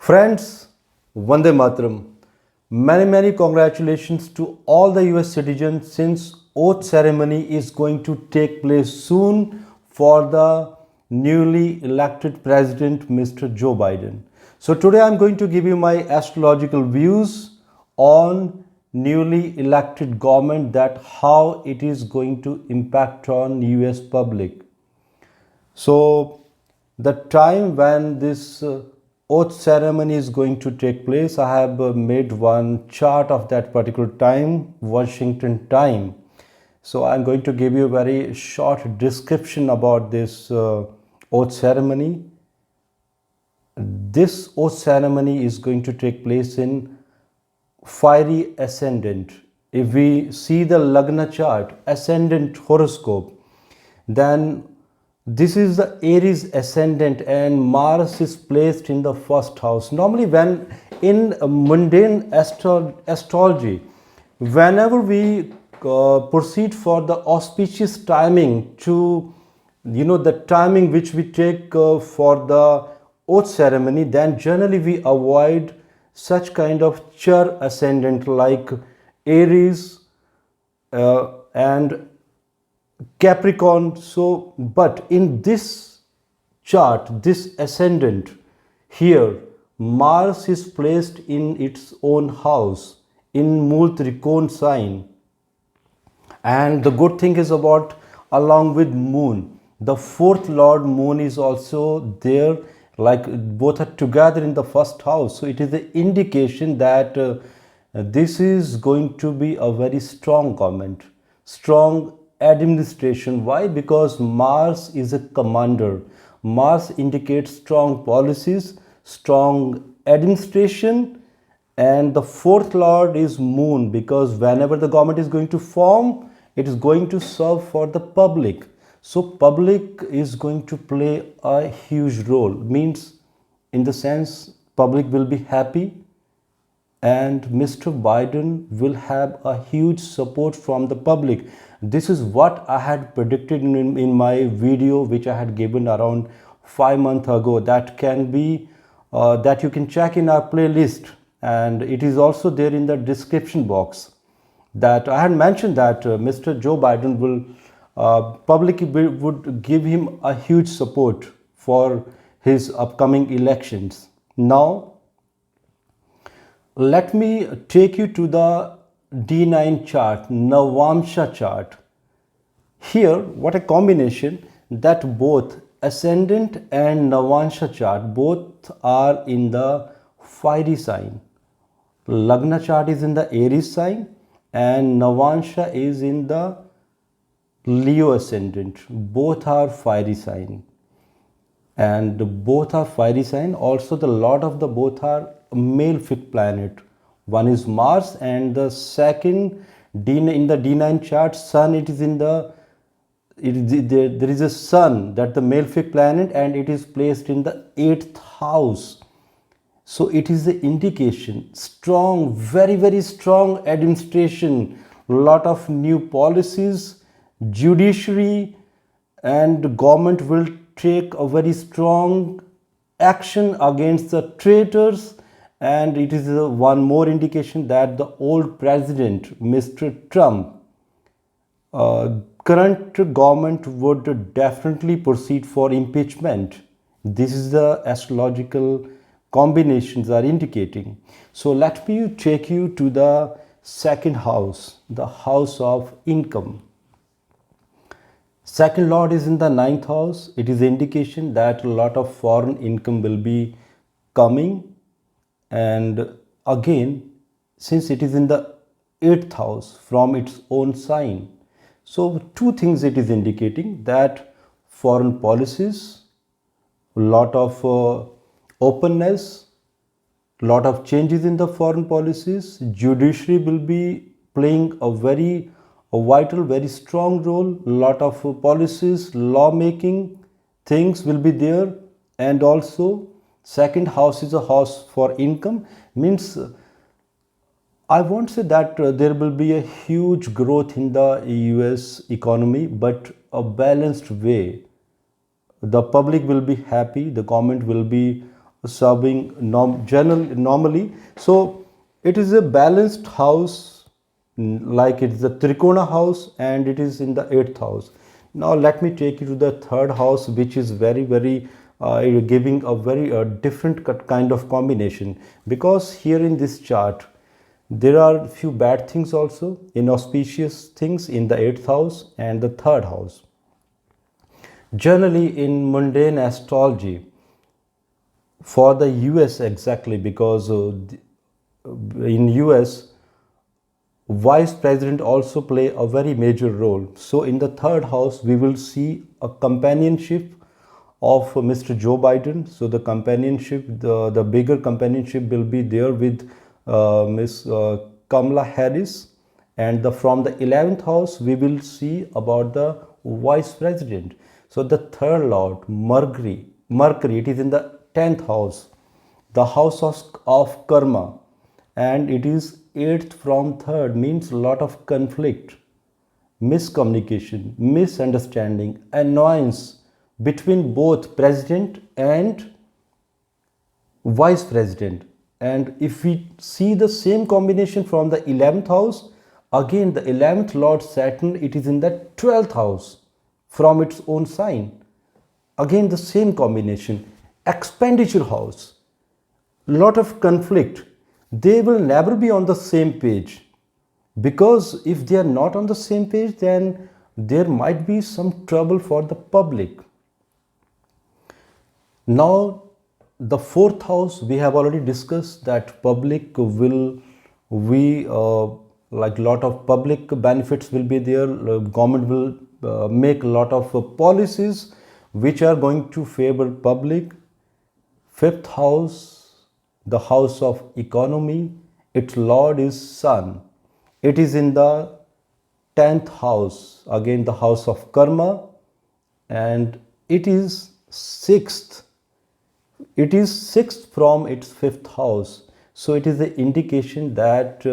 Friends, Vande Mataram. Many congratulations to all the US citizens since oath ceremony is going to take place soon for the newly elected president Mr. Joe Biden. So today I'm going to give you my astrological views on newly elected government, that how it is going to impact on US public. So the time when this oath ceremony is going to take place, I have made one chart of that particular time, Washington time. So I'm going to give you a very short description about this oath ceremony. This oath ceremony is going to take place in fiery ascendant. If we see the Lagna chart, ascendant horoscope, then this is the Aries ascendant and Mars is placed in the first house. Normally when in mundane astrology, whenever we proceed for the auspicious timing to, the timing which we take for the oath ceremony, then generally we avoid such kind of Char ascendant like Aries and Capricorn. So but in this chart, this ascendant here, Mars is placed in its own house in Mool Trikon sign. And the good thing is about, along with moon, the fourth lord moon is also there, like both are together in the first house. So it is the indication that this is going to be a very strong government, strong administration. Why? Because Mars is a commander. Mars indicates strong policies, strong administration, and the fourth lord is moon, because whenever the government is going to form, it is going to serve for the public. So public is going to play a huge role, means in the sense public will be happy and Mr. Biden will have a huge support from the public. This is what I had predicted in my video which I had given around 5 months ago. That can be that you can check in our playlist, and it is also there in the description box, that I had mentioned that Mr. Joe Biden will public would give him a huge support for his upcoming elections. Now let me take you to the D9 chart, Navamsha chart. Here, what a combination, that both ascendant and Navamsha chart both are in the fiery sign. Lagna chart is in the Aries sign and Navamsha is in the Leo ascendant. Both are fiery sign, and both are fiery sign. Also the lord of the both are malefic planet. One is Mars and the second in the D9 chart, Sun. It is in the there is a Sun, that the malefic planet, and it is placed in the 8th house. So it is the indication strong, very strong administration, lot of new policies. Judiciary and government will take a very strong action against the traitors. And it is one more indication that the old president Mr. Trump, current government would definitely proceed for impeachment. This is the astrological combinations are indicating. So let me take you to the second house, the house of income. Second lord is in the 9th house. It is indication that a lot of foreign income will be coming. And again, since it is in the 8th house from its own sign, so two things it is indicating, that foreign policies, lot of openness, lot of changes in the foreign policies. Judiciary will be playing a vital, very strong role. Lot of policies, lawmaking things will be there. And also second house is a house for income, means I won't say that there will be a huge growth in the US economy, but a balanced way. The public will be happy, the government will be serving normally. So it is a balanced house, like it is a trikona house, and it is in the 8th house. Now let me take you to the 3rd house, which is very giving a very different kind of combination, because here in this chart there are few bad things also, inauspicious things in the 8th house and the 3rd house. Generally in mundane astrology for the US, exactly, because in US vice president also play a very major role. So in the 3rd house we will see a companionship of Mr. Joe Biden. So the companionship, the bigger companionship will be there with Miss Kamala Harris. And from the 11th house we will see about the vice president. So the 3rd lord, Mercury, it is in the 10th house, the house of karma, and it is 8th from 3rd, means a lot of conflict, miscommunication, misunderstanding, annoyance between both president and vice president. And if we see the same combination from the 11th house, again the 11th lord Saturn, it is in the 12th house from its own sign. Again the same combination, expenditure house, lot of conflict. They will never be on the same page, because if they are not on the same page, then there might be some trouble for the public. Now the 4th house, we have already discussed that public will, we like lot of public benefits will be there. Government will make a lot of policies which are going to favor public. 5th house, the house of economy, its lord is sun. It is in the 10th house, again the house of karma, and it is 6th. It is 6th from its 5th house. So it is the indication that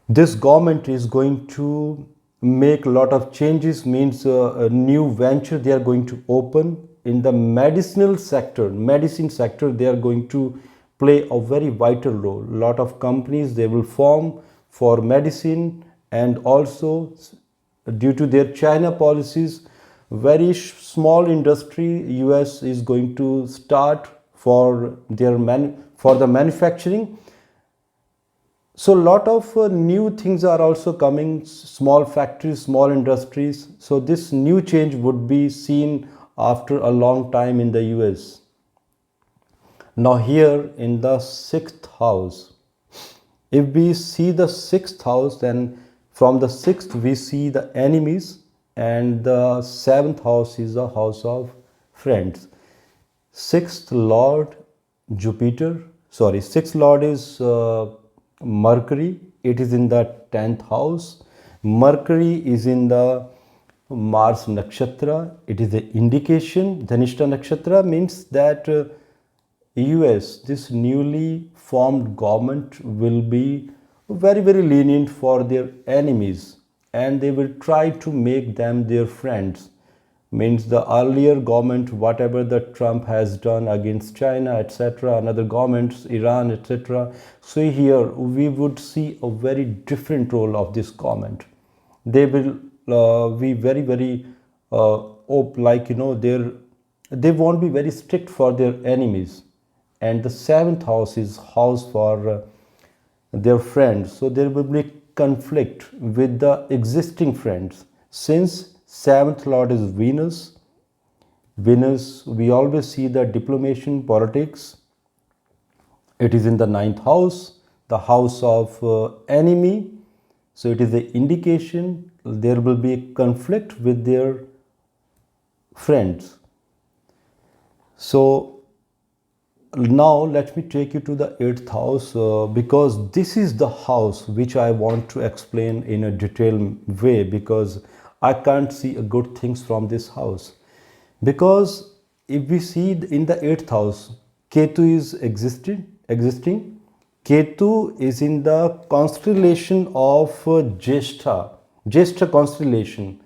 this government is going to make a lot of changes, means a new venture they are going to open in the medicine sector. They are going to play a very vital role. A lot of companies they will form for medicine, and also due to their China policies, very small industry US is going to start for their for the manufacturing. So a lot of new things are also coming, small factories, small industries. So this new change would be seen after a long time in the US. Now here in the 6th house, if we see the 6th house, then from the 6th we see the enemies, and the 7th house is the house of friends. 6th lord Jupiter, sorry, 6th lord is Mercury. It is in the 10th house. Mercury is in the Mars nakshatra. It is the indication. Dhanishta nakshatra means that US, this newly formed government, will be very lenient for their enemies, and they will try to make them their friends. Means the earlier government, whatever the Trump has done against China, etc., another governments, Iran, etc. So here we would see a very different role of this government. They will be very like, you know, they won't be very strict for their enemies. And the 7th house is house for their friends. So there will be conflict with the existing friends, since 7th lord is Venus. Venus, we always see the diplomation, politics. It is in the 9th house, the house of enemy. So it is the indication there will be a conflict with their friends. So now let me take you to the 8th house, because this is the house which I want to explain in a detailed way, because I can't see good things from this house. Because if we see in the 8th house, Ketu is existing. Ketu is in the constellation of Jyeshtha constellation,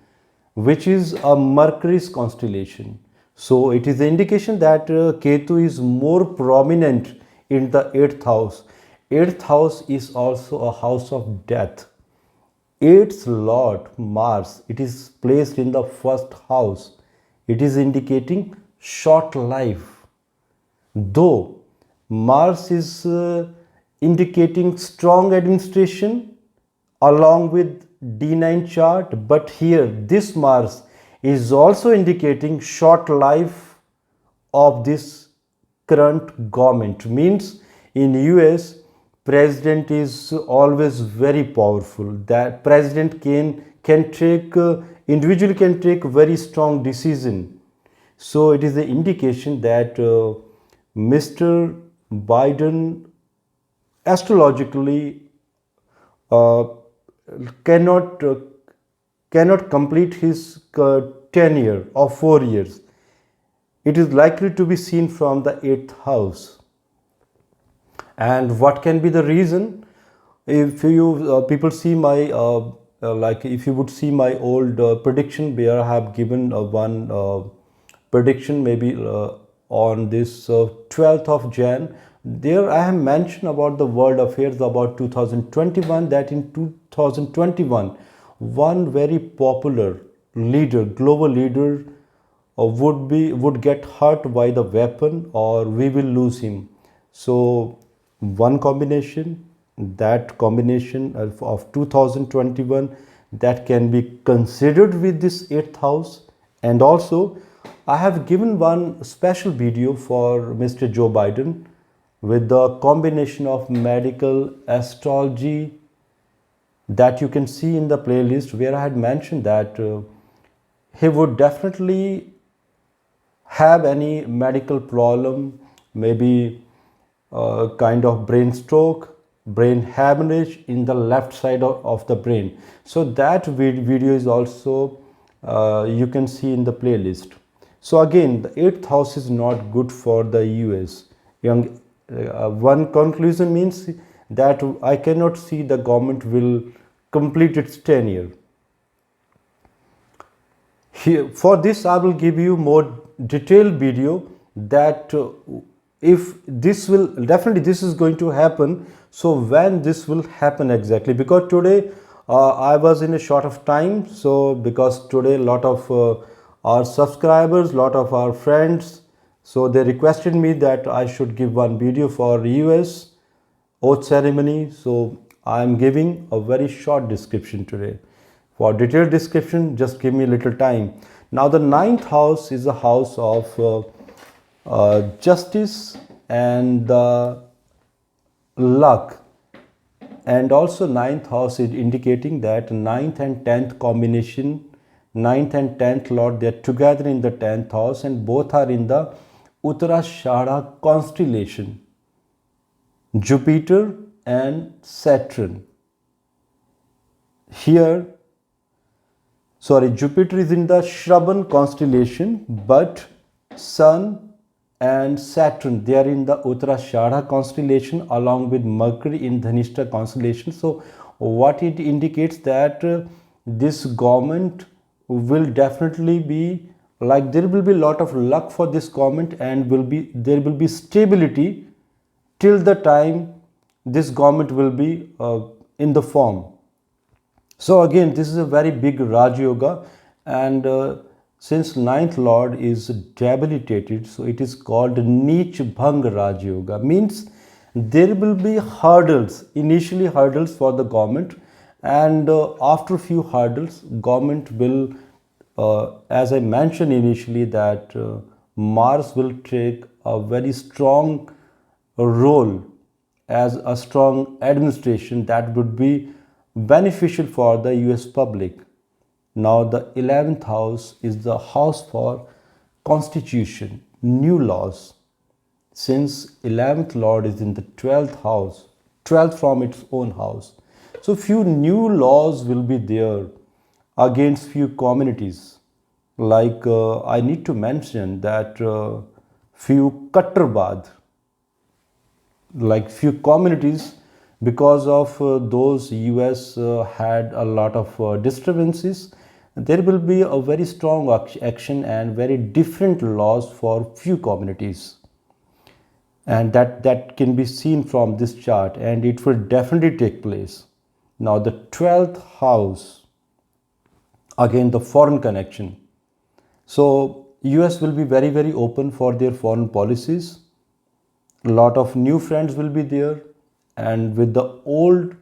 which is a Mercury's constellation. So it is the indication that Ketu is more prominent in the 8th house. 8th house is also a house of death. 8th lord Mars, it is placed in the 1st house. It is indicating short life. Though Mars is indicating strong administration along with D9 chart, but here this Mars is also indicating short life of this current government. Means in US president is always very powerful. That president can take individually can take very strong decision. So it is the indication that Mr. Biden astrologically uh, cannot cannot complete his tenure of 4 years. It is likely to be seen from the 8th house. And what can be the reason? If you people see my like if you would see my old prediction where I have given one prediction maybe on this 12th of Jan, there I have mentioned about the world affairs about 2021, that in 2021 one very popular leader, global leader would get hurt by the weapon or we will lose him. So one combination, that combination of 2021, that can be considered with this 8th house. And also I have given one special video for Mr. Joe Biden with the combination of medical astrology that you can see in the playlist, where I had mentioned that he would definitely have any medical problem, maybe kind of brain stroke, brain hemorrhage in the left side of the brain. So that video is also you can see in the playlist. So again, the 8th house is not good for the US. One conclusion means that I cannot see the government will complete its tenure. Here, for this I will give you more detailed video that if this will definitely this is going to happen. So when this will happen exactly, because today I was in a short of time. So because today a lot of our subscribers, lot of our friends, so they requested me that I should give one video for US oath ceremony. So I am giving a very short description today. For detailed description, just give me a little time. Now the 9th house is a house of justice and luck, and also 9th house is indicating that 9th and 10th combination, 9th and 10th lord, they are together in the 10th house and both are in the Uttarashadha constellation, Jupiter and Saturn. Here, sorry, Jupiter is in the Shravan constellation, but Sun and Saturn, they are in the Uttarashadha constellation along with Mercury in Dhanishta constellation. So what it indicates that this government will definitely be like, there will be a lot of luck for this government, and there will be stability till the time this government will be in the form. So again, this is a very big Raj Yoga, and since 9th lord is debilitated, so it is called Neech Bhang Raj Yoga. Means there will be hurdles, initially hurdles for the government, and after few hurdles, government will, as I mentioned initially, that Mars will take a very strong role as a strong administration that would be beneficial for the US public. Now the 11th house is the house for constitution, new laws. Since 11th lord is in the 12th house, 12th from its own house, so few new laws will be there against few communities. Like I need to mention that few Katterbad, like few communities, because of those US had a lot of disturbances, there will be a very strong action and very different laws for few communities, and that can be seen from this chart, and it will definitely take place. Now the 12th house, again the foreign connection. So US will be very, very open for their foreign policies. A lot of new friends will be there, and with the old,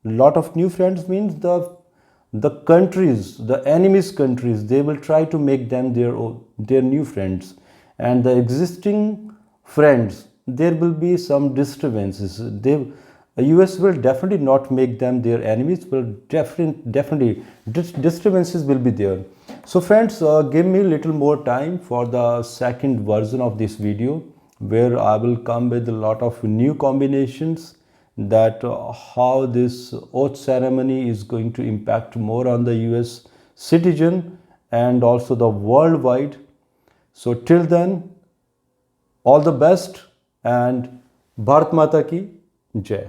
lot of new friends means the countries, the enemies countries, they will try to make them their new friends, and the existing friends, there will be some disturbances. US will definitely not make them their enemies, will definitely disturbances will be there. So friends, give me a little more time for the second version of this video, where I will come with a lot of new combinations, that how this oath ceremony is going to impact more on the US citizen and also the worldwide. So till then, all the best, and Bharat Mata ki Jai.